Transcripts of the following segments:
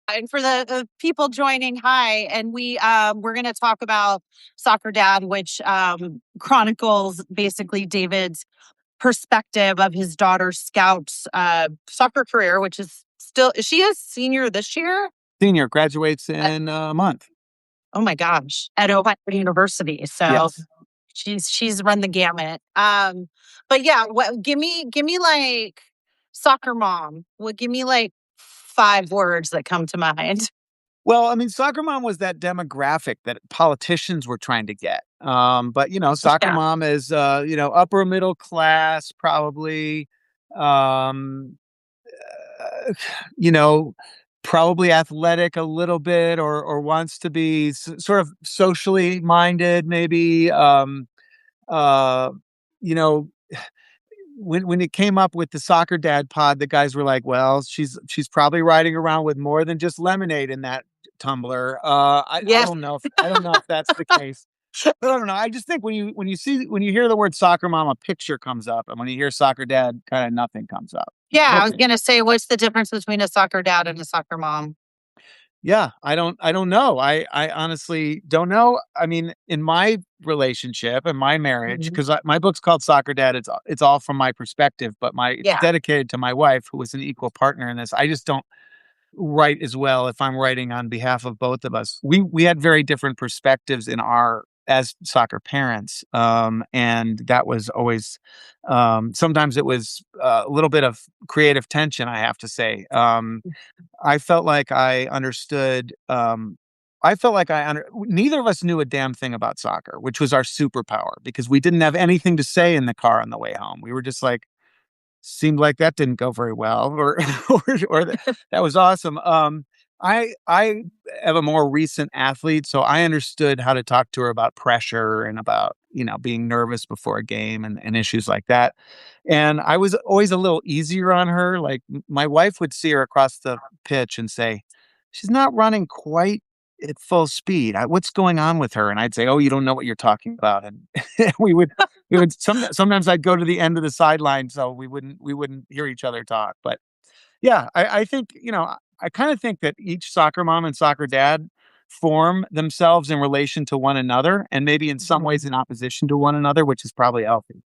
And for the people joining, hi, and we're going to talk about Soccer Dad, which chronicles basically David's perspective of his daughter's Scout's soccer career, which is still, she is senior this year. Senior graduates in a month. Oh my gosh, at Ohio University. So Yes. she's run the gamut. But yeah, give me like soccer mom. Well, give me like 5 words that come to mind. Well, I mean, soccer mom was that demographic that politicians were trying to get. But soccer Yeah. mom is upper middle class, probably. Um, uh, you know, Probably athletic a little bit, or wants to be sort of socially minded, maybe. Uh, you know, when it came up with the soccer dad pod, the guys were like, "Well, she's probably riding around with more than just lemonade in that tumbler." I Yes. don't know if that's the case, but I don't know. I just think when you hear the word soccer mom, a picture comes up, and when you hear soccer dad, kind of nothing comes up. Yeah, I But was gonna say, what's the difference between a soccer dad and a soccer mom? yeah, I don't know. I honestly don't know. I mean, in my relationship and my marriage, Mhm. because my book's called Soccer Dad. It's all from my perspective, but my it's Yeah. dedicated to my wife, who was an equal partner in this. I just don't write as well if I'm writing on behalf of both of us. We had very different perspectives in our as soccer parents, and that was always sometimes it was a little bit of creative tension. I have to say. I felt like I understood. I felt like neither of us knew a damn thing about soccer, which was our superpower because we didn't have anything to say in the car on the way home. We were just like, seemed like that didn't go very well, or that was awesome. I am a more recent athlete, so I understood how to talk to her about pressure and about being nervous before a game and issues like that. And I was always a little easier on her. Like my wife would see her across the pitch and say, "She's not running quite at full speed. What's going on with her?" And I'd say, "Oh, you don't know what you're talking about." And sometimes I'd go to the end of the sideline so we wouldn't hear each other talk. But yeah, I think, I kind of think that each soccer mom and soccer dad form themselves in relation to one another and maybe in some Mhm. ways in opposition to one another, which is probably healthy.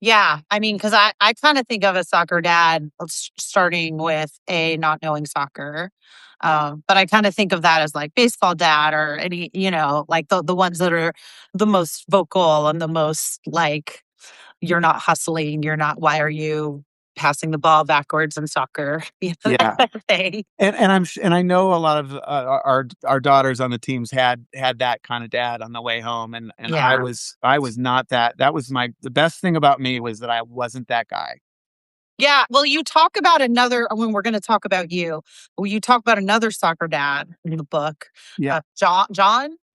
Yeah, I mean, because I kind of think of a soccer dad starting with a not knowing soccer, but I kind of think of that as like baseball dad or any, like the ones that are the most vocal and the most like you're not hustling, you're not. Why are you passing the ball backwards in soccer? That Yeah. kind of thing. And I know a lot of our daughters on the teams had that kind of dad on the way home, and I Yeah. was not that. That was the best thing about me was that I wasn't that guy. Yeah, well, you talk about another when we're going to talk about you. Well, you talk about another soccer dad in the book, Yeah, John,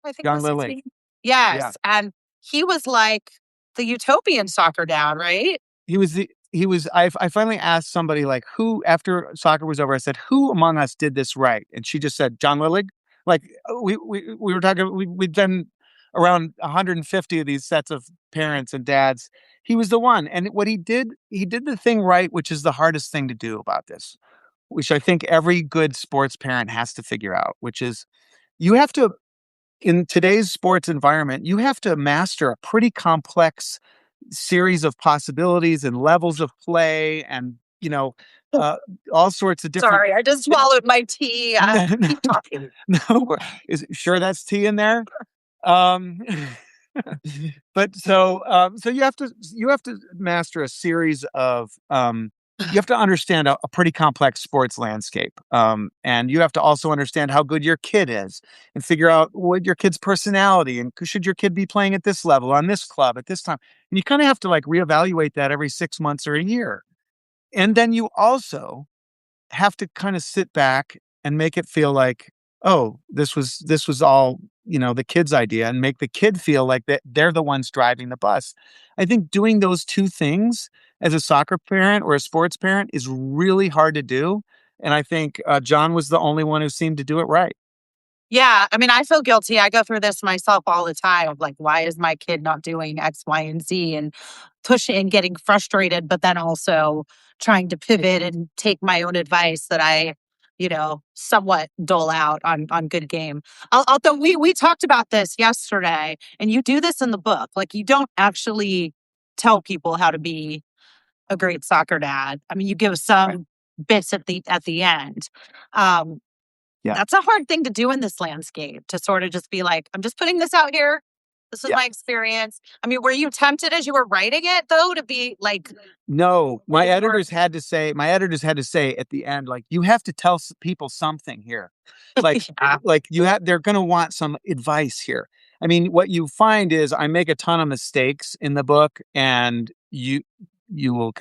I think John was his Lilly. name. Yeah, Yes, and he was like the utopian soccer dad, right? I finally asked somebody like who after soccer was over. I said, "Who among us did this right?" And she just said, "John Lilly." Like we were talking. We've done around 150 of these sets of parents and dads. He was the one, and what he did the thing right, which is the hardest thing to do about this, which I think every good sports parent has to figure out, which is you have to, in today's sports environment, you have to master a pretty complex series of possibilities and levels of play and, uh, all sorts of different. Sorry, I just swallowed my tea. No, Keep talking. no, sure that's tea in there? Um, but so you have to master a series of you have to understand a pretty complex sports landscape, and you have to also understand how good your kid is, and figure out what your kid's personality and should your kid be playing at this level on this club at this time, and you kind of have to like reevaluate that every 6 months or a year, and then you also have to kind of sit back and make it feel like, oh, this was all, the kid's idea, and make the kid feel like that they're the ones driving the bus. I think doing those two things as a soccer parent or a sports parent is really hard to do. And I think John was the only one who seemed to do it right. Yeah, I mean, I feel guilty. I go through this myself all the time of like, why is my kid not doing X, Y, and Z and pushing and getting frustrated, but then also trying to pivot and take my own advice that I, somewhat dole out on good game. Although we talked about this yesterday, and you do this in the book. Like, you don't actually tell people how to be a great soccer dad. I mean, you give Right. some bits at the end. Um, Yeah. that's a hard thing to do in this landscape, to sort of just be like, I'm just putting this out here. This was Yeah. my experience. I mean, were you tempted as you were writing it though to be like, No, or did you work? my editors had to say at the end, like, you have to tell people something here. Like, Yeah. they're going to want some advice here. I mean, what you find is I make a ton of mistakes in the book, and you will,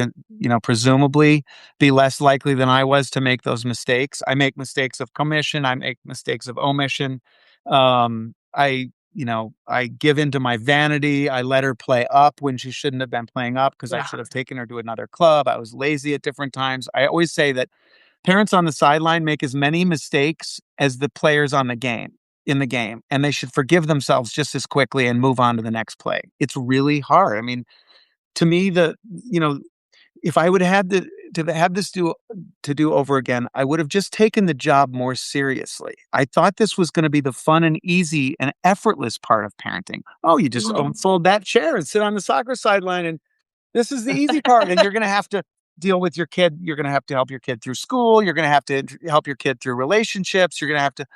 presumably be less likely than I was to make those mistakes. I make mistakes of commission. I make mistakes of omission. I give into my vanity. I let her play up when she shouldn't have been playing up, because I Yeah. should have taken her to another club. I was lazy at different times. I always say that parents on the sideline make as many mistakes as the players in the game, and they should forgive themselves just as quickly and move on to the next play. It's really hard. I mean, to me, you know, if I would have had to have this to do over again, I would have just taken the job more seriously. I thought this was going to be the fun and easy and effortless part of parenting. Oh, you just fold that chair and sit on the soccer sideline, and this is the easy part. And you're going to have to deal with your kid. You're going to have to help your kid through school. You're going to have to help your kid through relationships. You're going to have to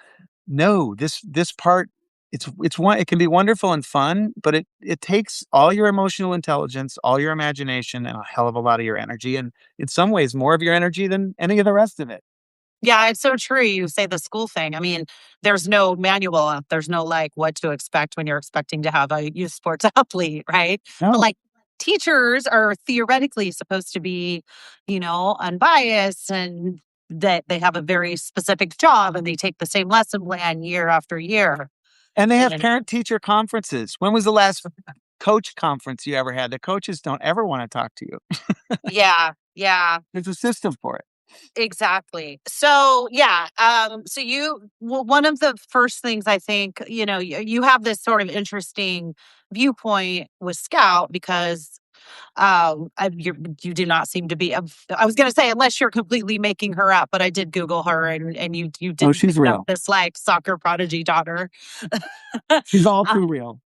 no, this part, it can be wonderful and fun, but it takes all your emotional intelligence, all your imagination, and a hell of a lot of your energy, and in some ways more of your energy than any of the rest of it. Yeah, it's so true. You say the school thing. I mean, there's no manual. There's no like what to expect when you're expecting to have a youth sports athlete, right? But No. like, teachers are theoretically supposed to be, unbiased, and that they have a very specific job, and they take the same lesson plan year after year. And they have And parent teacher conferences. When was the last coach conference you ever had? The coaches don't ever wanna talk to you. yeah, yeah. There's a system for it. Exactly. So, yeah, one of the first things I think, you have this sort of interesting viewpoint with Scout, because you do not seem to be. I was going to say, unless you're completely making her up, but I did Google her, and you Oh, didn't pick she's up real. this like soccer prodigy daughter. She's all Uh, too real.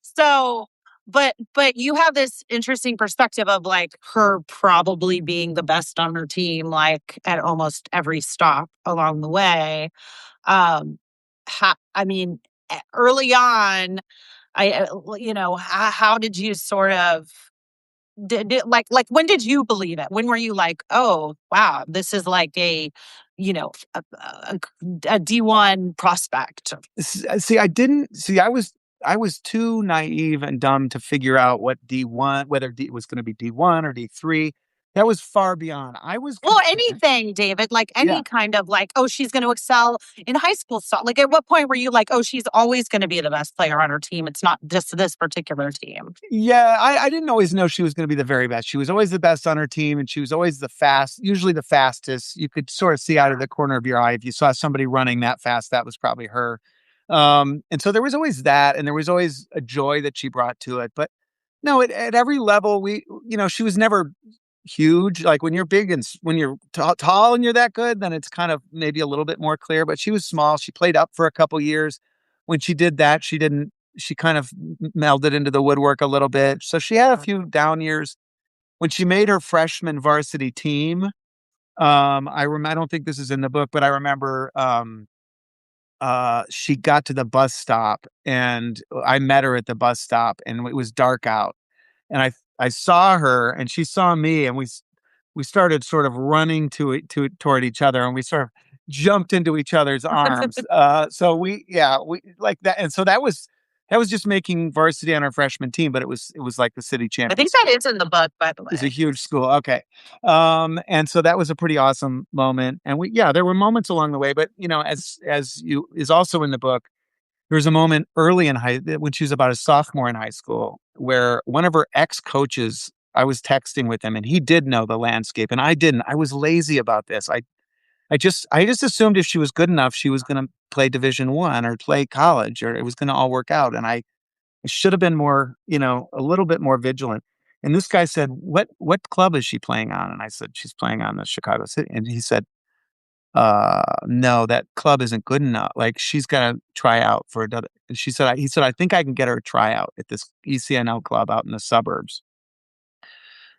so, but you have this interesting perspective of like her probably being the best on her team, like at almost every stop along the way. Um, I mean, early on, how did you sort of like when did you believe it? When were you like, oh wow, this is like a D1 prospect? See, I was too naive and dumb to figure out what D1, whether D was gonna be D1 or D3. That was far beyond. I was Well, convinced. anything, David, like Yeah. any kind of like, oh, she's going to excel in high school stuff. Like, at what point were you like, oh, she's always going to be the best player on her team? It's not just this particular team. Yeah, I didn't always know she was gonna be the very best. She was always the best on her team, and she was always usually the fastest. You could sort of see out of the corner of your eye if you saw somebody running that fast, that was probably her. And so there was always that, and there was always a joy that she brought to it. But no, at every level, she was never huge. Like when you're big and when you're tall and you're that good, then it's kind of maybe a little bit more clear. But she was small. She played up for a couple years. When she did that, she didn't. She kind of melded into the woodwork a little bit. So she had a few down years. When she made her freshman varsity team, I don't think this is in the book, but I remember she got to the bus stop, and I met her at the bus stop, and it was dark out, and I saw her and she saw me, and we started sort of running toward each other, and we sort of jumped into each other's arms. So we like that, and so that was just making varsity on our freshman team, but it was like the city I think championship. that is in the book, by the It's a way. huge school. Okay. And so that was a pretty awesome moment. And there were moments along the way, but as you is also in the book, there was a moment early in when she was about a sophomore in high school where one of her ex coaches, I was texting with him, and he did know the landscape and I didn't. I was lazy about this. I just assumed if she was good enough, she was going to play Division 1 or play college, or it was going to all work out. And I should have been more, a little bit more vigilant. And this guy said, what club is she playing on? And I said, she's playing on the Chicago City. And he said, no, that club isn't good enough. Like she's got to try out for another. She said, he said, I think I can get her a tryout at this ECNL club out in the suburbs.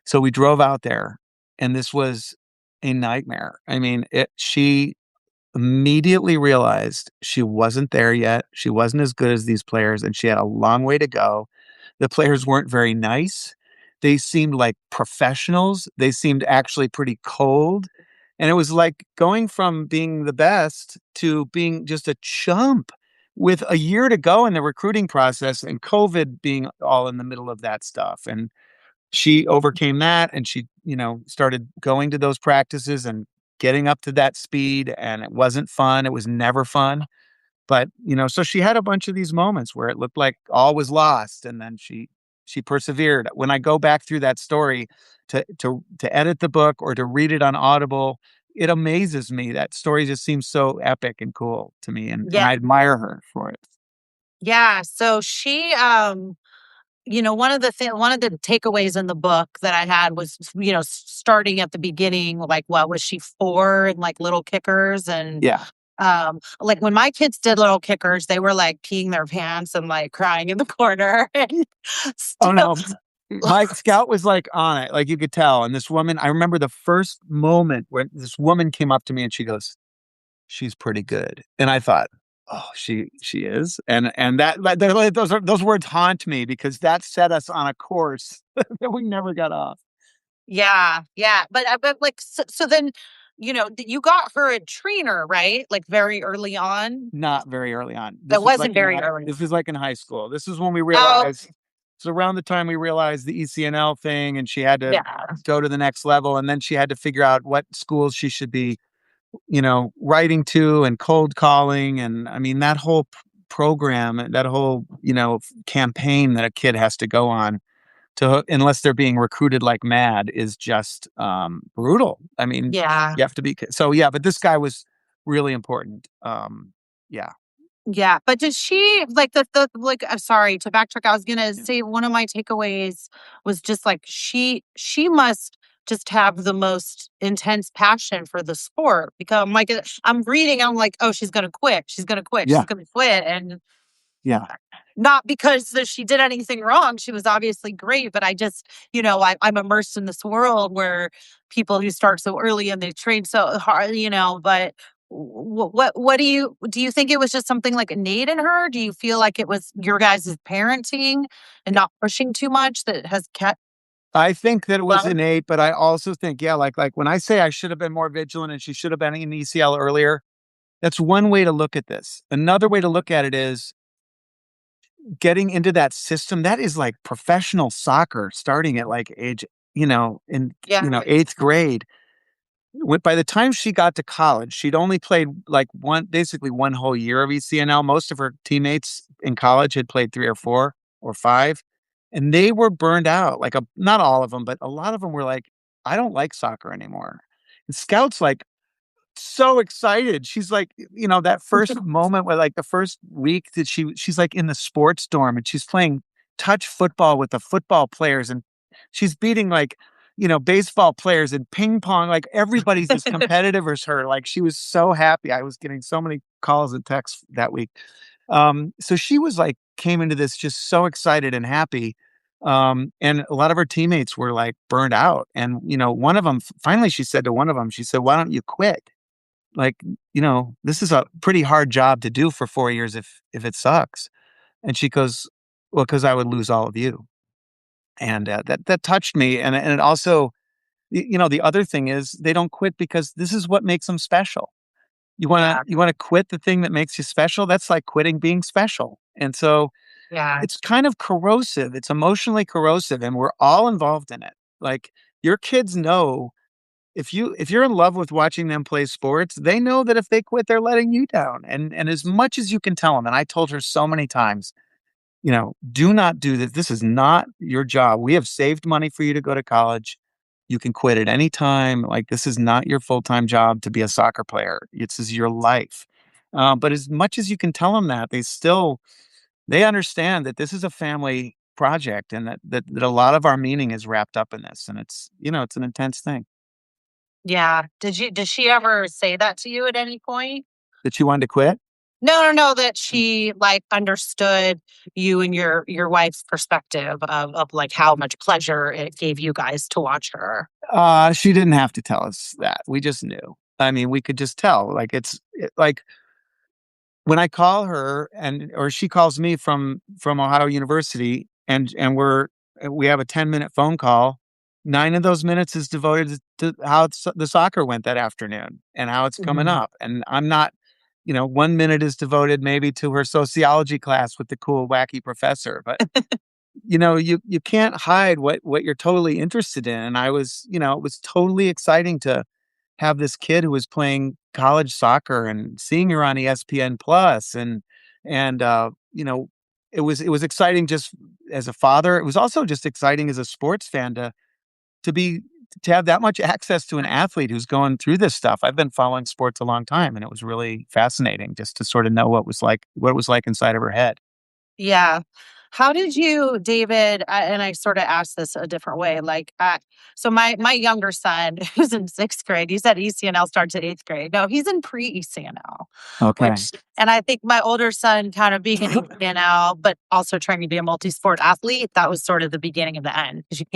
So we drove out there, and this was a nightmare. I mean, she immediately realized she wasn't there yet. She wasn't as good as these players, and she had a long way to go. The players weren't very nice. They seemed like professionals. They seemed actually pretty cold. And it was like going from being the best to being just a chump with a year to go in the recruiting process and COVID being all in the middle of that stuff. And she overcame that and she, started going to those practices and getting up to that speed. And it wasn't fun. It was never fun. But, so she had a bunch of these moments where it looked like all was lost. And then she persevered. When I go back through that story to edit the book or to read it on Audible, it amazes me. That story just seems so epic and cool to me. And Yeah. I admire her for it. Yeah. So she, one of the takeaways in the book that I had was, starting at the beginning, like what was she for and like little kickers and Yeah. like when my kids did little kickers, they were like peeing their pants and like crying in the corner and Oh still no. My scout was like on it, like you could tell. And this woman, I remember the first moment when this woman came up to me and she goes, she's pretty good. And I thought, oh, she is. And those words haunt me because that set us on a course that we never got off. yeah, yeah. But like so then, you got her a trainer, right? Like very early on. Not very early on. That wasn't very early. This was like in high school. This is when we Oh, realized it's around the time we realized the ECNL thing and she had to yeah. go to the next level and then she had to figure out what schools she should be, writing to and cold calling and I mean that whole program, that whole, campaign that a kid has to go on to unless they're being recruited like mad is just brutal. I mean, Yeah. you have to be so yeah, but this guy was really important. Yeah. Yeah, but does she like the like I'm sorry to backtrack. I was gonna Yeah. say one of my takeaways was just like she must just have the most intense passion for the sport because I'm like I'm reading, I'm like, oh, she's gonna quit. She's gonna quit. She's Yeah. gonna quit. And Yeah. not because that she did anything wrong. She was obviously great, but I just, I'm immersed in this world where people who start so early and they train so hard, but what do you think it was just something like innate in her? Do you feel like it was your guys' parenting and not pushing too much that has kept I think that it was well? innate, but I also think, yeah, like when I say I should have been more vigilant and she should have been in ECL earlier, that's one way to look at this. Another way to look at it is getting into that system. That is like professional soccer starting at like age, in Yeah, eighth grade. By the time she got to college, she'd only played like basically one whole year of ECNL. Most of her teammates in college had played 3 or 4 or 5, and they were burned out. Like not all of them, but a lot of them were like, "I don't like soccer anymore." And scouts like so excited. She's like, that first moment where like the first week that she's like in the sports dorm and she's playing touch football with the football players and she's beating like, baseball players and ping pong. Like everybody's as competitive as her. Like she was so happy. I was getting so many calls and texts that week. So she was like, came into this just so excited and happy. And a lot of her teammates were like burned out. And, one of them, finally, she said to one of them, she said, why don't you quit? Like, this is a pretty hard job to do for 4 years if it sucks. And she goes, "Well, because I would lose all of you." And, that touched me, and it also the other thing is they don't quit because this is what makes them special. You wanna yeah, you wanna quit the thing that makes you special? That's like quitting being special. And so, yeah, it's kind of corrosive, it's emotionally corrosive, and we're all involved in it. Like, your kids know if you're in love with watching them play sports, they know that if they quit, they're letting you down. And as much as you can tell them, and I told her so many times, do not do this. This is not your job. We have saved money for you to go to college. You can quit at any time. Like this is not your full time job to be a soccer player. This is your life. But as much as you can tell them that, they understand that this is a family project, and that a lot of our meaning is wrapped up in this, and it's, it's an intense thing. Yeah. Did she ever say that to you at any point? That she wanted to quit? No, no, no, that she, like, understood you and your wife's perspective of, like, how much pleasure it gave you guys to watch her. She didn't have to tell us that. We just knew. I mean, we could just tell. Like like when I call her or she calls me from Ohio University, and we have a 10-minute phone call. 9 of those minutes is devoted to how the soccer went that afternoon and how it's coming Mhm. up. And I'm not, 1 minute is devoted maybe to her sociology class with the cool wacky professor, but you can't hide what you're totally interested in. And it was totally exciting to have this kid who was playing college soccer and seeing her on ESPN Plus, and it was exciting just as a father. It was also just exciting as a sports fan to be to have that much access to an athlete who's going through this stuff. I've been following sports a long time, and it was really fascinating just to sort of know what it was like inside of her head. Yeah. How did you, David, and I sort of asked this a different way, like, so my younger son, who's in 6th grade, you said ECNL starts at 8th grade. No, he's in pre-ECNL, Okay. which, and I think my older son kind of being an ECNL, but also trying to be a multi-sport athlete, that was sort of the beginning of the end because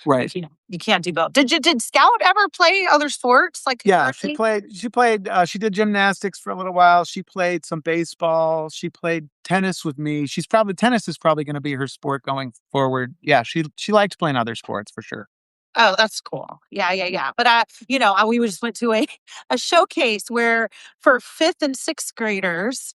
Right. you can't do both. Did Scout ever play other sports like Yeah, she concurrently? played she played, she did gymnastics for a little while, she played some baseball, she played tennis with me. Tennis is probably gonna be her sport going forward. Yeah, she liked playing other sports for sure. Oh, that's cool. Yeah, yeah, yeah. But, we just went to a a showcase where for 5th and 6th graders,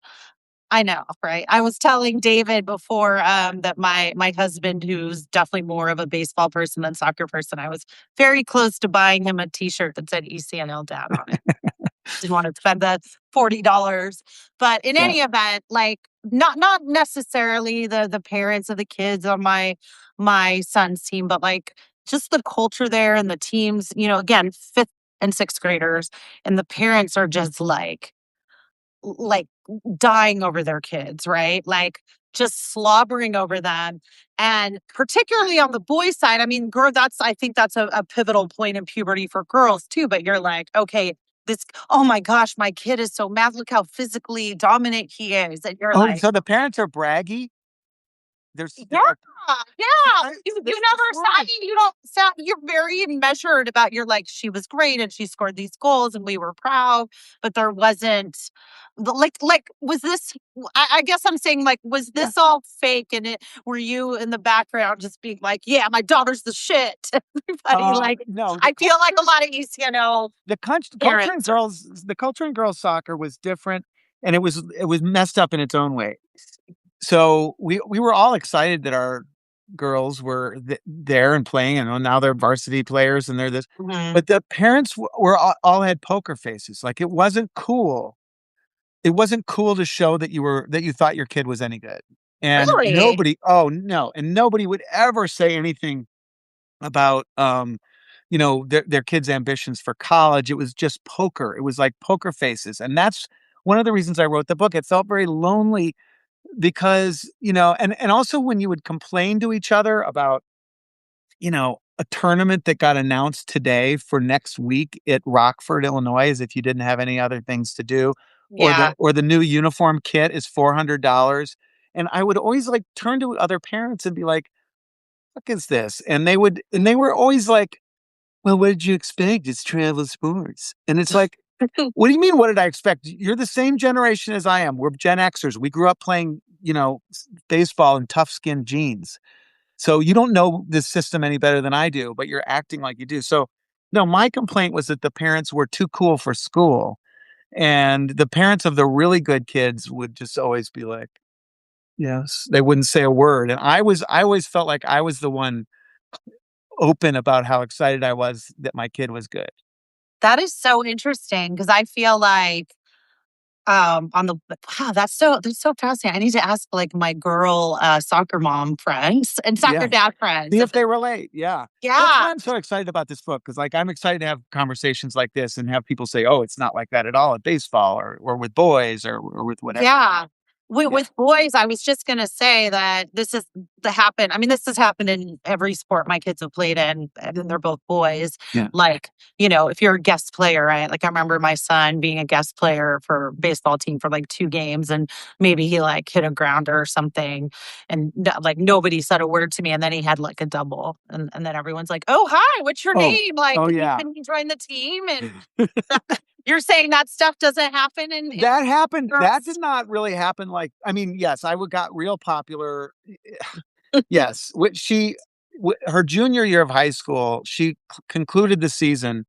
I know, right? I was telling David before, that my husband, who's definitely more of a baseball person than soccer person, I was very close to buying him a T-shirt that said ECNL Dad on it. Didn't want to spend the $40. But in Yeah. any event, like, not necessarily the parents of the kids on my son's team, but like just the culture there and the teams, again, 5th and 6th graders, and the parents are just like dying over their kids, right? Like just slobbering over them. And particularly on the boys' side, I mean, girl, I think that's a pivotal point in puberty for girls too. But you're like, okay, oh my gosh, my kid is so mad. Look how physically dominant he is. And you're Oh, like, so the parents are braggy? yeah, There are yeah. You this never world sound, you don't sound, you're very measured about, you're like, she was great and she scored these goals and we were proud, but there wasn't was this, I guess I'm saying, like, was yeah. this all fake? And were you in the background just being like, yeah, my daughter's the shit? Everybody, like, No, I feel like a lot of ECNO parents are, the culture in girls soccer was different, and it was messed up in its own way. So we were all excited that our girls were there and playing, and now they're varsity players and they're this. Mhm. But the parents were all had poker faces. Like it wasn't cool. It wasn't cool to show that you thought your kid was any good. And Really? nobody, oh no, and nobody would ever say anything about their kids' ambitions for college. It was just poker. It was like poker faces. And that's one of the reasons I wrote the book. It felt very lonely because, and also when you would complain to each other about, a tournament that got announced today for next week at Rockford, Illinois, as if you didn't have any other things to do, Yeah. or the new uniform kit is $400. And I would always like turn to other parents and be like, "What is this?" And they were always like, "Well, what did you expect? It's travel sports." And it's like, "What do you mean, what did I expect? You're the same generation as I am. We're Gen Xers. We grew up playing, baseball in tough skin jeans. So you don't know this system any better than I do, but you're acting like you do." So, no, my complaint was that the parents were too cool for school. And the parents of the really good kids would just always be like, "Yes." They wouldn't say a word. And I always felt like I was the one open about how excited I was that my kid was good. That is so interesting because I feel like, on the wow, that's so fascinating. I need to ask, like, my girl, soccer mom friends and soccer Yeah. dad friends See if if they relate. Yeah. That's yeah, why I'm so excited about this book, because like I'm excited to have conversations like this and have people say, "Oh, it's not like that at all at baseball or with boys or with whatever." yeah. Yeah. with boys, I was just gonna say that this is the happen. I mean, this has happened in every sport my kids have played in, and then they're both boys. Yeah. Like, if you're a guest player, right? Like I remember my son being a guest player for baseball team for like 2 games, and maybe he like hit a grounder or something, and like nobody said a word to me, and then he had like a double, and then everyone's like, "Oh, hi, what's your Oh, name? Like, oh can you yeah. can you join the team?" And you're saying that stuff doesn't happen in That happened. That did girls? not really happen. Like, I mean, yes, got real popular. Yes, which her junior year of high school, she concluded the season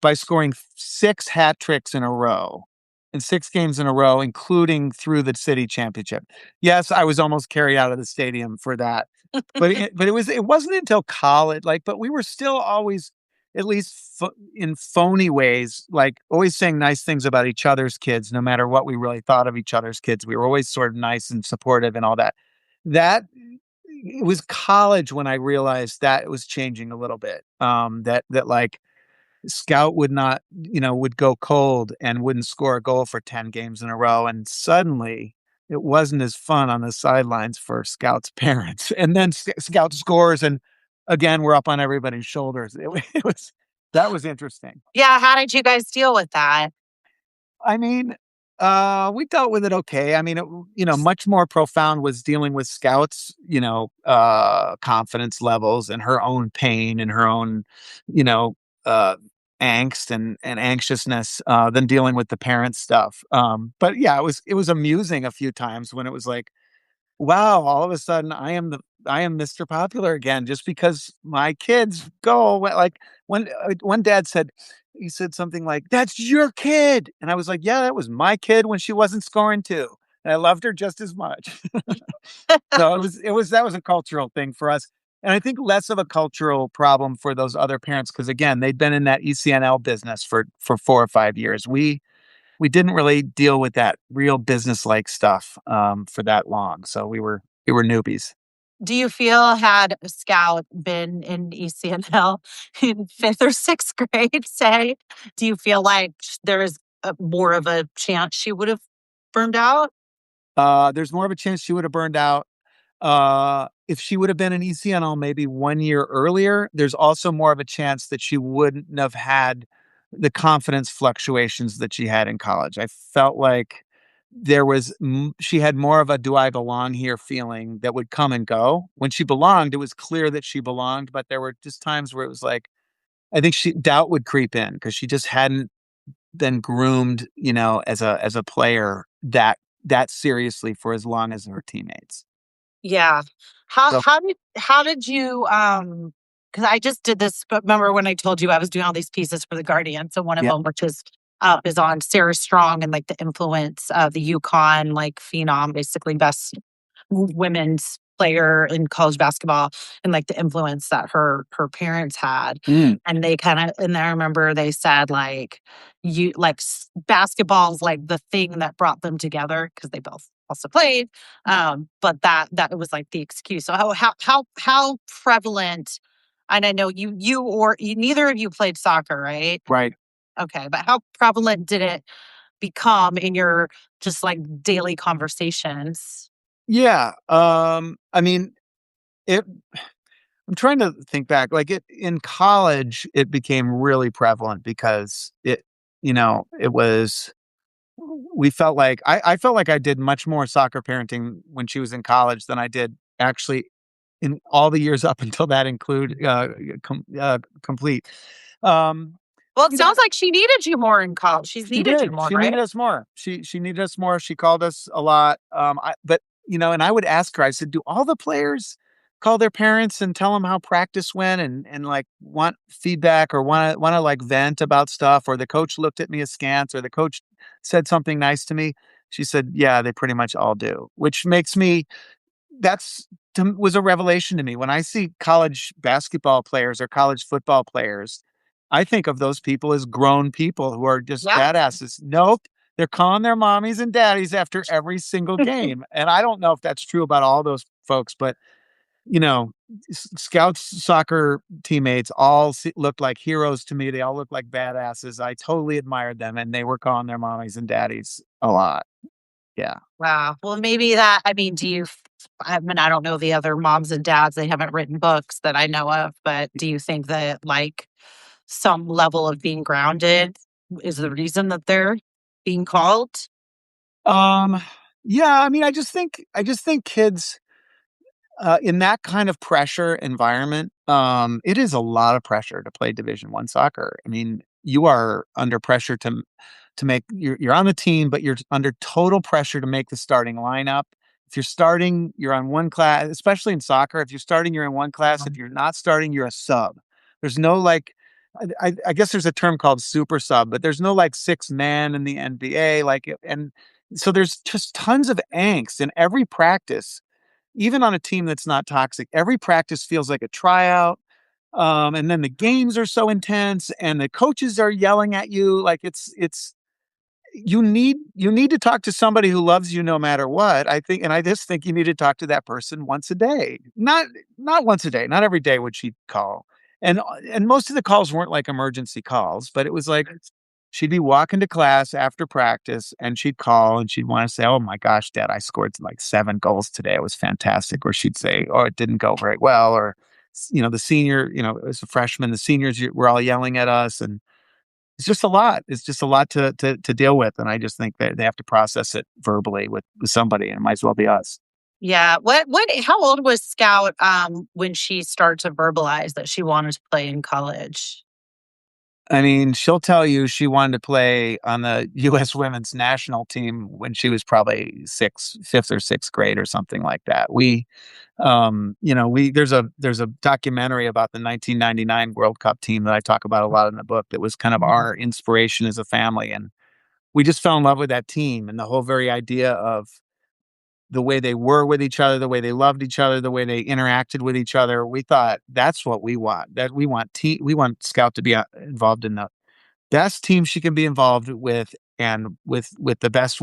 by scoring 6 hat tricks in a row, in 6 games in a row, including through the city championship. Yes, I was almost carried out of the stadium for that. It wasn't until college, like, but we were still always, at least in phony ways, like always saying nice things about each other's kids, no matter what we really thought of each other's kids. We were always sort of nice and supportive and all that. That it was college when I realized that it was changing a little bit. That like Scout would not, would go cold and wouldn't score a goal for 10 games in a row. And suddenly it wasn't as fun on the sidelines for Scout's parents. And then Scout scores, and again, we're up on everybody's shoulders. It was, that was interesting. Yeah, how did you guys deal with that? I mean, we dealt with it okay. I mean, much more profound was dealing with Scout's, confidence levels and her own pain and her own, you know, uh, angst and anxiousness than dealing with the parent stuff. But yeah, it was amusing a few times when it was like, wow, all of a sudden I am Mr. Popular again just because my kids go like when one dad said he said something like, "That's your kid." And I was like, "Yeah, that was my kid when she wasn't scoring too." And I loved her just as much. So it was that was a cultural thing for us. And I think less of a cultural problem for those other parents because again, they'd been in that ECNL business for 4 or 5 years. We didn't really deal with that real business-like stuff, for that long, so we were newbies. Do you feel had Scout been in ECNL in 5th or 6th grade, say, do you feel like there is more of a chance she would have burned out? There's more of a chance she would have burned out. If she would have been in ECNL maybe 1 year earlier, there's also more of a chance that she wouldn't have had the confidence fluctuations that she had in college. I felt like she had more of a "do I belong here" feeling that would come and go. When she belonged, it was clear that she belonged, but there were just times where it was like, I think doubt would creep in because she just hadn't been groomed, as a player that seriously for as long as her teammates. Yeah. How So how did how did you because I just did this, but remember when I told you I was doing all these pieces for the Guardian? So one of yeah. them, which is up, is on Sarah Strong and like the influence of the UConn like phenom, basically best women's player in college basketball, and like the influence that her parents had. Mm, And they kind of, and I remember they said like you like basketball's like the thing that brought them together because they both also played, but that it was like the excuse. So how prevalent, and I know neither of you played soccer, right? right. Okay, but how prevalent did it become in your just like daily conversations? Yeah. I mean, it I'm trying to think back. Like in college, it became really prevalent because it was we felt like I felt like I did much more soccer parenting when she was in college than I did actually in all the years up until that include complete. Um, Well, it you know, sounds like she needed you more in college. She's She needed you did. more, She right? needed us more. She needed us more. She called us a lot. And I would ask her. I said, "Do all the players call their parents and tell them how practice went and like want feedback or want to like vent about stuff or the coach looked at me askance or the coach said something nice to me?" She said, "Yeah, they pretty much all do," which makes me that's was a revelation to me. When I see college basketball players or college football players, I think of those people as grown people who are just Yeah. badasses. Nope. They're calling their mommies and daddies after every single game. And I don't know if that's true about all those folks, but you know, Scouts soccer teammates all looked like heroes to me. They all looked like badasses. I totally admired them and they were calling their mommies and daddies a lot. Yeah. Wow. Well, maybe that, I mean, I mean, I don't know the other moms and dads, they haven't written books that I know of, but do you think that like some level of being grounded is the reason that they're being called? Um, yeah, I mean, I just think kids in that kind of pressure environment, it is a lot of pressure to play Division 1 soccer. I mean, you are under pressure to make you're on the team, but you're under total pressure to make the starting lineup. If you're starting, you're on one class, especially in soccer. If you're starting, you're in one class. If you're not starting, you're a sub. There's no like, I guess there's a term called super sub, but there's no like six man in the NBA. And so there's just tons of angst in every practice, even on a team that's not toxic. Every practice feels like a tryout. And then the games are so intense and the coaches are yelling at you. Like it's you need to talk to somebody who loves you no matter what. I think, and I just think you need to talk to that person once a day. Not once a day. Not every day would she call. And most of the calls weren't like emergency calls, but it was like she'd be walking to class after practice and she'd call and she'd want to say, "Oh my gosh, Dad, I scored like 7 goals today. It was fantastic." Or she'd say, "Oh, it didn't go very well." Or, the senior, as a freshman, the seniors were all yelling at us. And it's just a lot. It's just a lot to deal with. And I just think that they have to process it verbally with somebody, and it might as well be us. Yeah. How old was Scout when she started to verbalize that she wanted to play in college? I mean, she'll tell you she wanted to play on the US women's national team when she was probably fifth or sixth grade or something like that. There's a documentary about the 1999 World Cup team that I talk about a lot in the book that was kind of our inspiration as a family. And we just fell in love with that team and the whole very idea of the way they were with each other, the way they loved each other, the way they interacted with each other. We thought that's what we want. That we want Scout to be involved in the best team she can be involved with, and with the best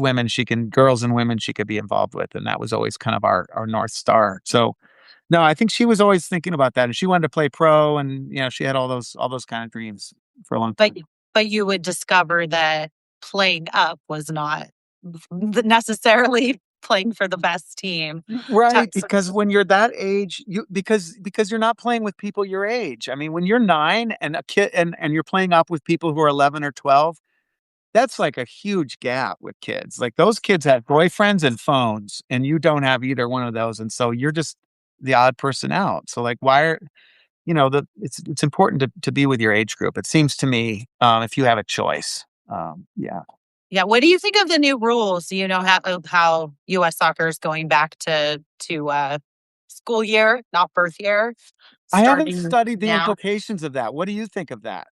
girls and women she could be involved with. And that was always kind of our North Star. So no, I think she was always thinking about that, and she wanted to play pro, and she had all those kind of dreams for a long But time. but you would discover that playing up was not necessarily playing for the best team. Right, Tucks- because when you're that age, because you're not playing with people your age. I mean, when you're 9 and a kid and you're playing up with people who are 11 or 12, that's like a huge gap with kids. Like those kids have boyfriends and phones, and you don't have either one of those, and so you're just the odd person out. So like, why are it's important to be with your age group. It seems to me, if you have a choice. Yeah. Yeah. What do you think of the new rules? Do you know how U.S. soccer is going back to school year, not birth year, I haven't starting studied the now? implications of that. What do you think of that?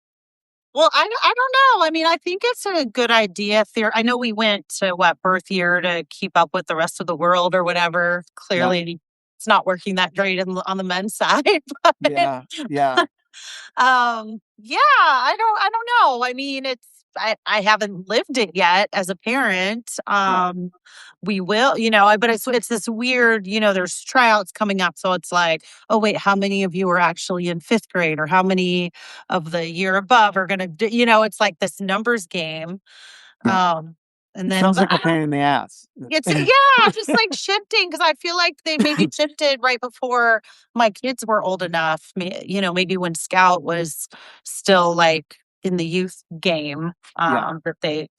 Well, I don't know. I mean, I think it's a good idea. I know we went to what birth year to keep up with the rest of the world or whatever. Yep. Clearly, it's not working that great on the men's side, but Yeah. Yeah. yeah, I don't know. I mean, I haven't lived it yet as a parent. Yeah. We will, but it's this weird, there's tryouts coming up. So it's like, oh wait, how many of you are actually in fifth grade, or how many of the year above are gonna do, it's like this numbers game. Yeah. Um, and then Sounds like a pain in the ass. yeah, just like shifting because I feel like they maybe shifted right before my kids were old enough. Maybe when Scout was still like in the youth game. Yeah.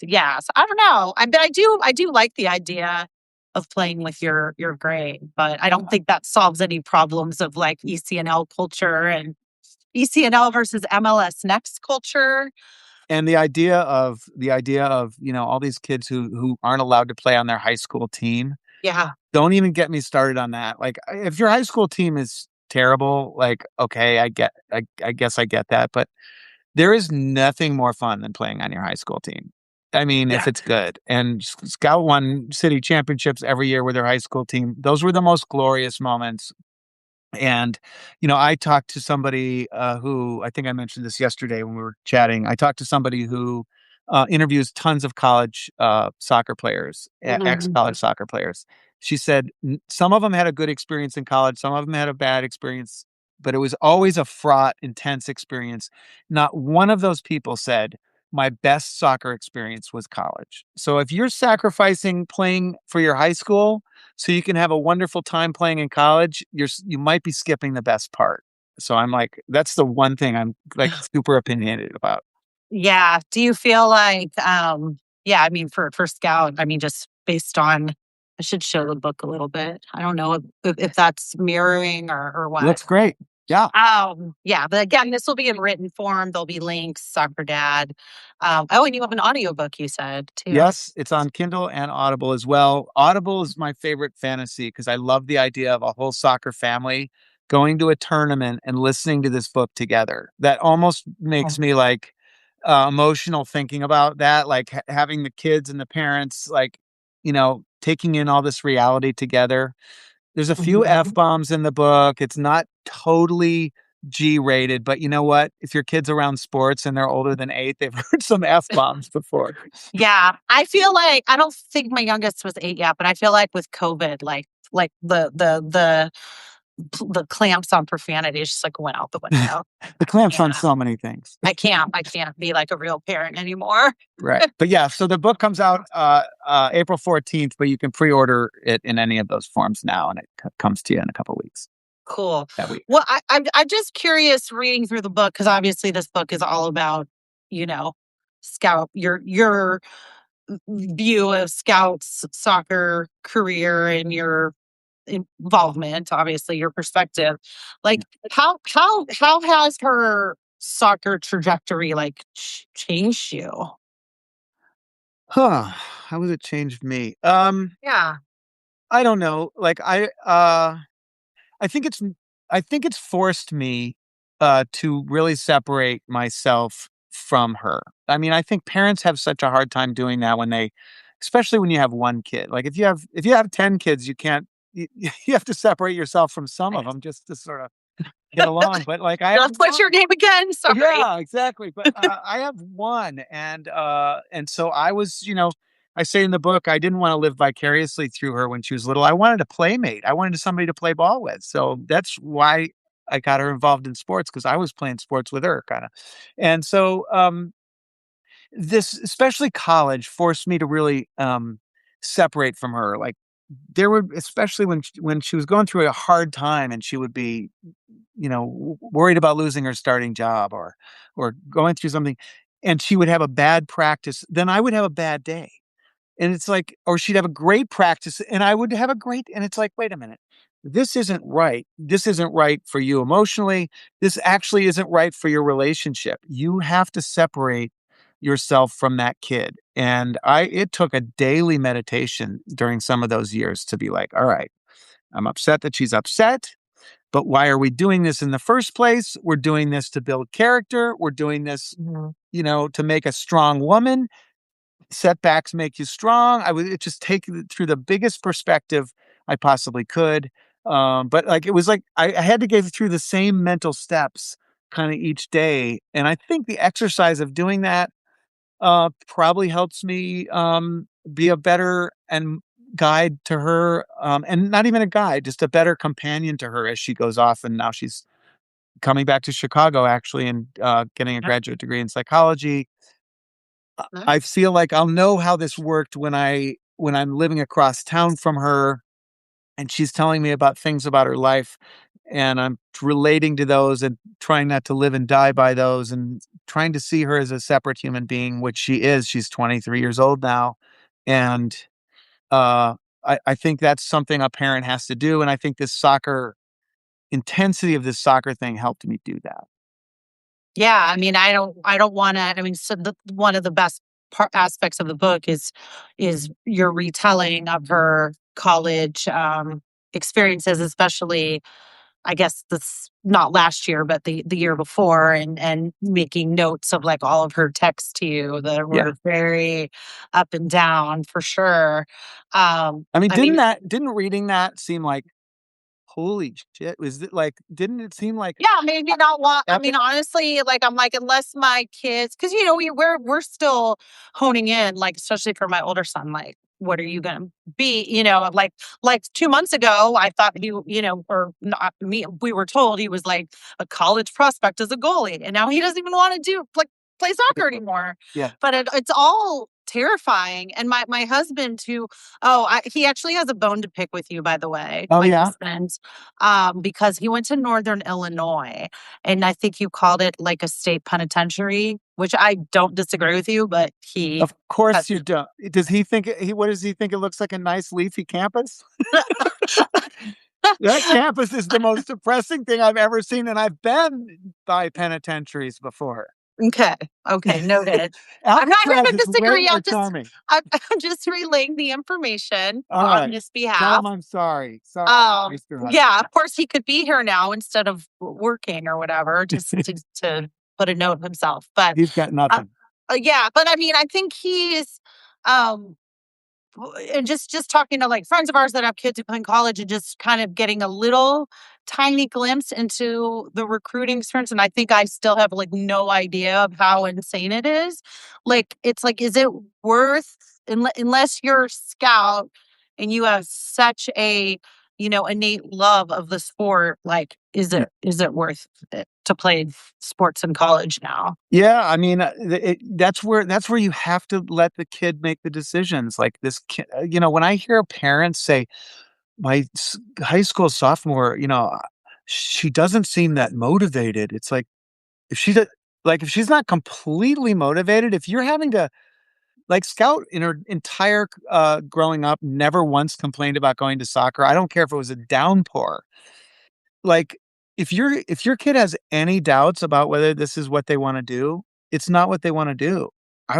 Yeah. So I don't know. But I do like the idea of playing with your grade, but I don't think that solves any problems of like ECNL culture and ECNL versus MLS next culture. And the idea of all these kids who aren't allowed to play on their high school team. Yeah. Don't even get me started on that. Like, if your high school team is terrible, like, okay, I guess I get that, but there is nothing more fun than playing on your high school team. I mean, if Yeah. it's good. And Scout won city championships every year with their high school team. Those were the most glorious moments. And, I talked to somebody who, I think I mentioned this yesterday when we were chatting. I talked to somebody who interviews tons of college soccer players, ex Mhm. college soccer players. She said some of them had a good experience in college, some of them had a bad experience, but it was always a fraught, intense experience. Not one of those people said, my best soccer experience was college. So if you're sacrificing playing for your high school so you can have a wonderful time playing in college, you might be skipping the best part. So I'm like, that's the one thing I'm like super opinionated about. Yeah. Do you feel like, yeah, I mean, for Scout, I mean, just based on, I should show the book a little bit. I don't know if that's mirroring or what. Looks great. Yeah. Yeah, but again, this will be in written form. There'll be links, Soccer Dad. Oh, and you have an audiobook, you said too. Yes, it's on Kindle and Audible as well. Audible is my favorite fantasy because I love the idea of a whole soccer family going to a tournament and listening to this book together. That almost makes Oh. me like emotional thinking about that, like having the kids and the parents, like, taking in all this reality together. There's a few F Mhm. bombs in the book. It's not totally G rated, but you know what? If your kid's around sports and they're older than 8, they've heard some F bombs before. Yeah, I feel like I don't think my youngest was 8 yet, but I feel like with COVID, like the clamps on profanity just like went out the window. The clamps on Yeah, so many things. I can't be like a real parent anymore. Right. But yeah, so the book comes out April 14th, but you can pre-order it in any of those forms now and it comes to you in a couple weeks Cool. that week. Well, I'm just curious reading through the book because obviously this book is all about, you know, Scout, your view of Scout's soccer career and your involvement, obviously your perspective. Like how has her soccer trajectory like changed you? Huh. How has it changed me? Yeah. I don't know. Like I think it's I think it's forced me to really separate myself from her. I mean, I think parents have such a hard time doing that when they especially when you have one kid. Like if you have 10 kids, you can't you have to separate yourself from some of them just to sort of get along. But like I have What's your name again? Sorry. yeah, exactly. But I have one, and so I was, I say in the book, I didn't want to live vicariously through her when she was little. I wanted a playmate. I wanted somebody to play ball with. So that's why I got her involved in sports because I was playing sports with her, kind of. And so this, especially college, forced me to really separate from her. Like there were, especially when she was going through a hard time, and she would be worried about losing her starting job or going through something, and she would have a bad practice, then I would have a bad day. And it's like, or she'd have a great practice and I would have a great, and it's like, wait a minute. This isn't right. This isn't right for you emotionally. This actually isn't right for your relationship. You have to separate yourself from that kid. And it took a daily meditation during some of those years to be like, all right, I'm upset that she's upset. But why are we doing this in the first place? We're doing this to build character. We're doing this, Mhm. to make a strong woman. Setbacks make you strong. I would just take it through the biggest perspective I possibly could. But like it was like I had to go through the same mental steps kind of each day. And I think the exercise of doing that probably helps me be a better and guide to her, and not even a guide, just a better companion to her as she goes off. And now she's coming back to Chicago actually and getting a Yep. graduate degree in psychology. I Nice. feel like I'll know how this worked when I'm living across town from her and she's telling me about things about her life and I'm relating to those and trying not to live and die by those and trying to see her as a separate human being, which she is. She's 23 years old now. And uh, I think that's something a parent has to do. And I think this soccer intensity of this soccer thing helped me do that. Yeah, I mean, I don't wanna I mean, so the one of the best aspects of the book is your retelling of her college, experiences, especially, I guess, this not last year, but the year before, and making notes of, like, all of her texts to you that Yeah. were very up and down for sure. I mean, I mean, didn't reading that seem like, holy shit, was it like, didn't it seem like yeah, maybe not want I mean, epic? honestly, like, I'm like, unless my kids, because we're still honing in, like, especially for my older son, like, what are you gonna be? Like 2 months ago, I thought or not me, we were told he was like a college prospect as a goalie, and now he doesn't even wanna do, like, play soccer anymore. Yeah. But it's all terrifying. And my husband too. Oh, he actually has a bone to pick with you, by the way. Oh, My yeah. husband, because he went to Northern Illinois, and I think you called it like a state penitentiary, which I don't disagree with you, but he Of course has. you don't. Does he think what does he think it looks like a nice leafy campus? That campus is the most depressing thing I've ever seen, and I've been by penitentiaries before. Okay. Okay. Noted. I'm not here Alcatraz to is way disagree. more charming. I'm just relaying the information All on right. his Tell behalf. him I'm sorry. Sorry, Mr. Yeah, Hudson. of course he could be here now instead of working or whatever, just to put a note himself. But He's got uh, nothing. yeah, but I mean, I think he's um and just talking to like friends of ours that have kids who play in college and just kind of getting a little tiny glimpse into the recruiting experience. And I think I still have like no idea of how insane it is. Like, it's like, is it worth, unless you're a scout and you have such a, innate love of the sport, like, is it worth it to play sports in college now? Yeah, I mean, that's where you have to let the kid make the decisions. Like this kid, when I hear parents say, "My high school sophomore, she doesn't seem that motivated." It's like if she does, like if she's not completely motivated, if you're having to like Scout in her entire growing up, never once complained about going to soccer. I don't care if it was a downpour. Like, if your kid has any doubts about whether this is what they wanna do, it's not what they wanna do.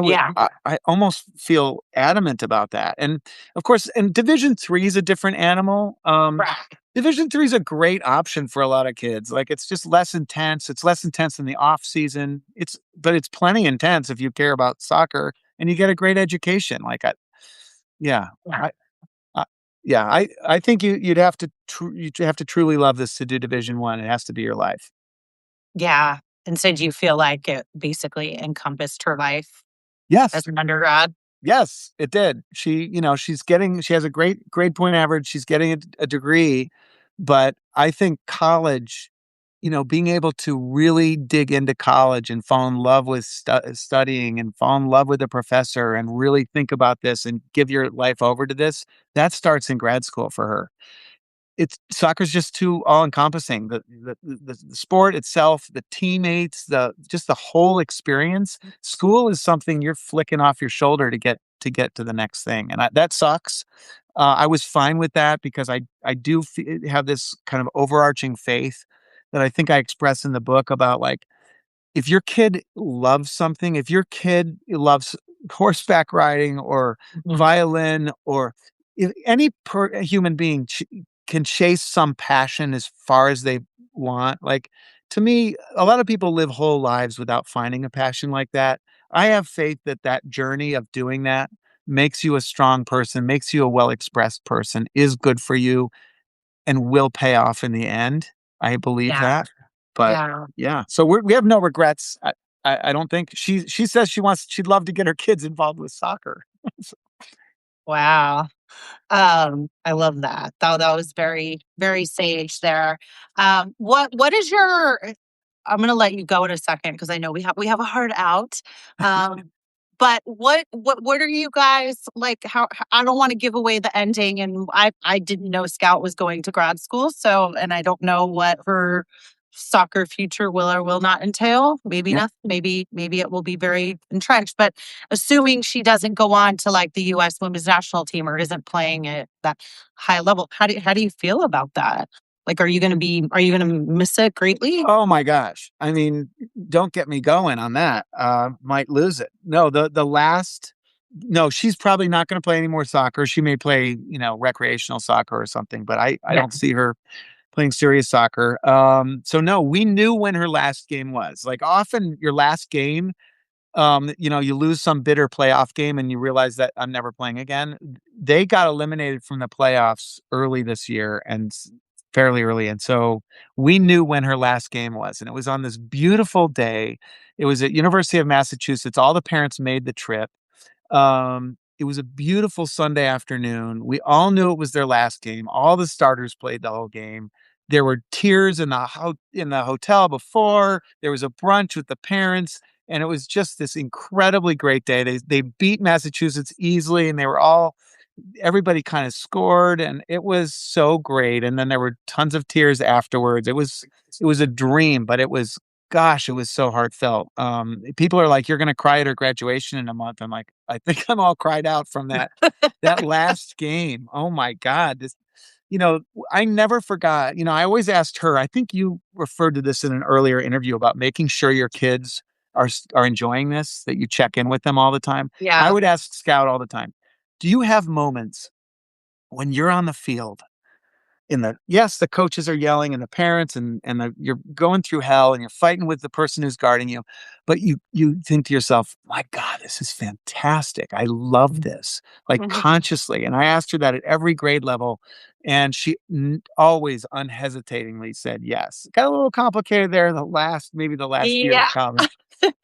Yeah. I almost feel adamant about that, and, of course and Division 3 is a different animal, Right. Division 3 is a great option for a lot of kids, like, it's just less intense, it's less intense in the off season, but it's plenty intense if you care about soccer, and you get a great education, like, yeah, Yeah. I uh, yeah, I think you'd have to truly love this to do Division 1. It has to be your life. Yeah. And so do you feel like it basically encompassed her life as Yes. an undergrad? Yes, it did. She has a great grade point average. She's getting a degree, but I think college, being able to really dig into college and fall in love with studying and fall in love with a professor and really think about this and give your life over to this, that starts in grad school for her. It's soccer's just too all-encompassing. The sport itself, the teammates, just the whole experience. School is something you're flicking off your shoulder to get to the next thing, and that sucks. I was fine with that because I do have this kind of overarching faith that I think I express in the book about, like, if your kid loves something, if your kid loves horseback riding or Mhm. violin or if any human being can chase some passion as far as they want, like to me, a lot of people live whole lives without finding a passion like that. I have faith that that journey of doing that makes you a strong person, makes you a well expressed person, is good for you, and will pay off in the end. I believe Yeah. that. But Yeah. yeah, so we have no regrets. I don't think she says she'd love to get her kids involved with soccer. So, Wow. I love that. That was very, very sage there. What is your I'm gonna let you go in a second because I know we have a hard out. Um, but what are you guys like? I don't want to give away the ending, and I didn't know Scout was going to grad school, so and I don't know what her soccer future will or will not entail. Maybe yeah. not. Maybe it will be very entrenched. But assuming she doesn't go on to like the U.S. women's national team or isn't playing at that high level, how do you feel about that? Like, are you gonna miss it greatly? Oh my gosh. I mean, don't get me going on that. Might lose it. No, the last no, she's probably not going to play any more soccer. She may play, recreational soccer or something, but I Yeah. don't see her playing serious soccer. So no, we knew when her last game was. Like often your last game, you lose some bitter playoff game and you realize that I'm never playing again. They got eliminated from the playoffs early this year and fairly early. And so we knew when her last game was. And it was on this beautiful day. It was at University of Massachusetts. All the parents made the trip. It was a beautiful Sunday afternoon. We all knew it was their last game. All the starters played the whole game. There were tears in the hotel before. There was a brunch with the parents. And it was just this incredibly great day. They beat Massachusetts easily, and they were all everybody kind of scored, and it was so great. And then there were tons of tears afterwards. It was a dream, but it was, gosh, it was so heartfelt. People are like, "You're going to cry at her graduation in a month." I'm like, I think I'm all cried out from that last game. Oh my God, I never forgot. I always asked her. I think you referred to this in an earlier interview about making sure your kids are enjoying this, that you check in with them all the time. I Yeah. would ask Scout all the time, do you have moments when you're on the field yes, the coaches are yelling and the parents and you're going through hell and you're fighting with the person who's guarding you, but you think to yourself, my God, this is fantastic. I love this, like consciously. And I asked her that at every grade level, and she always unhesitatingly said yes. Got a little complicated there maybe the last year of Yeah. college.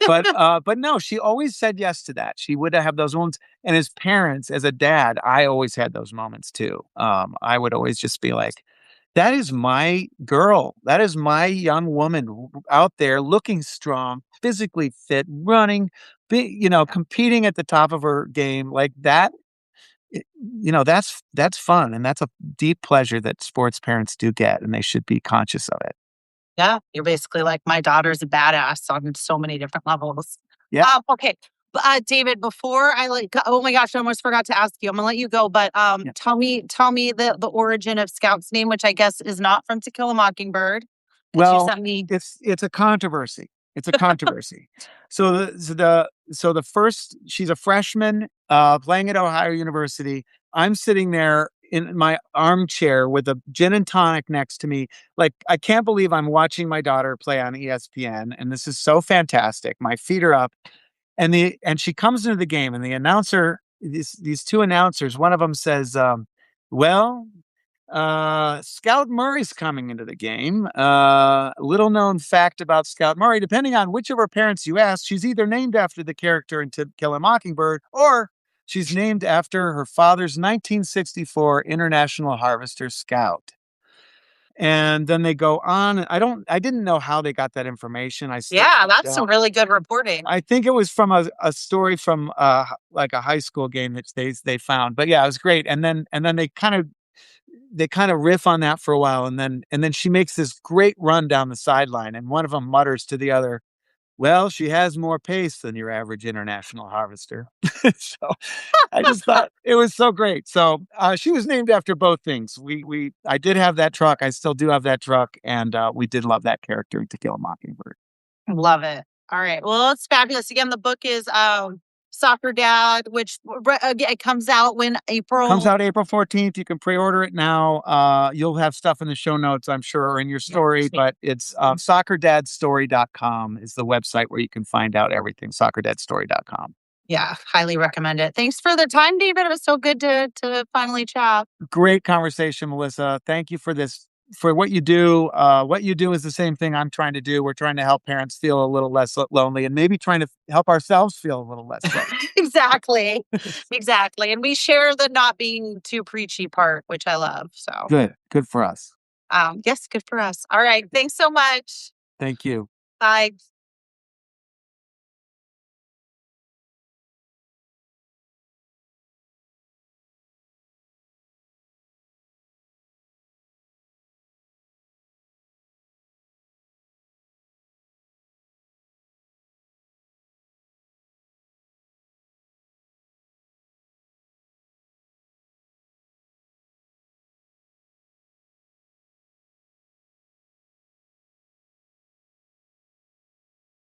But no, she always said yes to that. She would have those moments. And as parents, as a dad, I always had those moments too. I would always just be like, that is my girl. That is my young woman out there looking strong, physically fit, running, competing at the top of her game like that. it- that's fun, and that's a deep pleasure that sports parents do get, and they should be conscious of it. Yeah, you're basically like, "My daughter's a badass on so many different levels." Yeah. Okay, David, before I oh my gosh, I almost forgot to ask you. I'm gonna let you go, but, Yeah. tell me the origin of Scout's name, which I guess is not from To Kill a Mockingbird, because you Well, sent me. it's a controversy. It's a controversy. So the first, she's a freshman, playing at Ohio University. I'm sitting there in my armchair with a gin and tonic next to me. Like, I can't believe I'm watching my daughter play on ESPN, and this is so fantastic. My feet are up, and she comes into the game, and the announcer, these two announcers, one of them says, "Well, Scout Murray's coming into the game. Little known fact about Scout Murray, depending on which of her parents you ask, she's either named after the character in To Kill a Mockingbird, or she's named after her father's 1964 International Harvester Scout." And then they go on. I didn't know how they got that information. I still Yeah, that's some don't. really good reporting. I think it was from a story from like a high school game that they found. But yeah, it was great. And then they kind of riff on that for a while, and then she makes this great run down the sideline, and one of them mutters to the other, "Well, she has more pace than your average international harvester." So I just thought it was so great. So she was named after both things. I did have that truck. I still do have that truck, and we did love that character in To Kill a Mockingbird. Love it. All right. Well, it's fabulous. Again, the book is Soccer Dad, which again, it comes out when Comes April. out April 14th. You can pre-order it now. You'll have stuff in the show notes, I'm sure, or in your story, but it's soccerdadstory.com is the website where you can find out everything. Soccerdadstory.com. Yeah, highly recommend it. Thanks for the time, David. It was so good to finally chat. Great conversation, Melissa. Thank you for this, for what you do. What you do is the same thing I'm trying to do. We're trying to help parents feel a little less lonely, and maybe trying to help ourselves feel a little less lonely. Exactly. Exactly. And we share the not being too preachy part, which I love. So, Good. Good for us. yes, good for us. All right. Thanks so much. Thank you. Bye.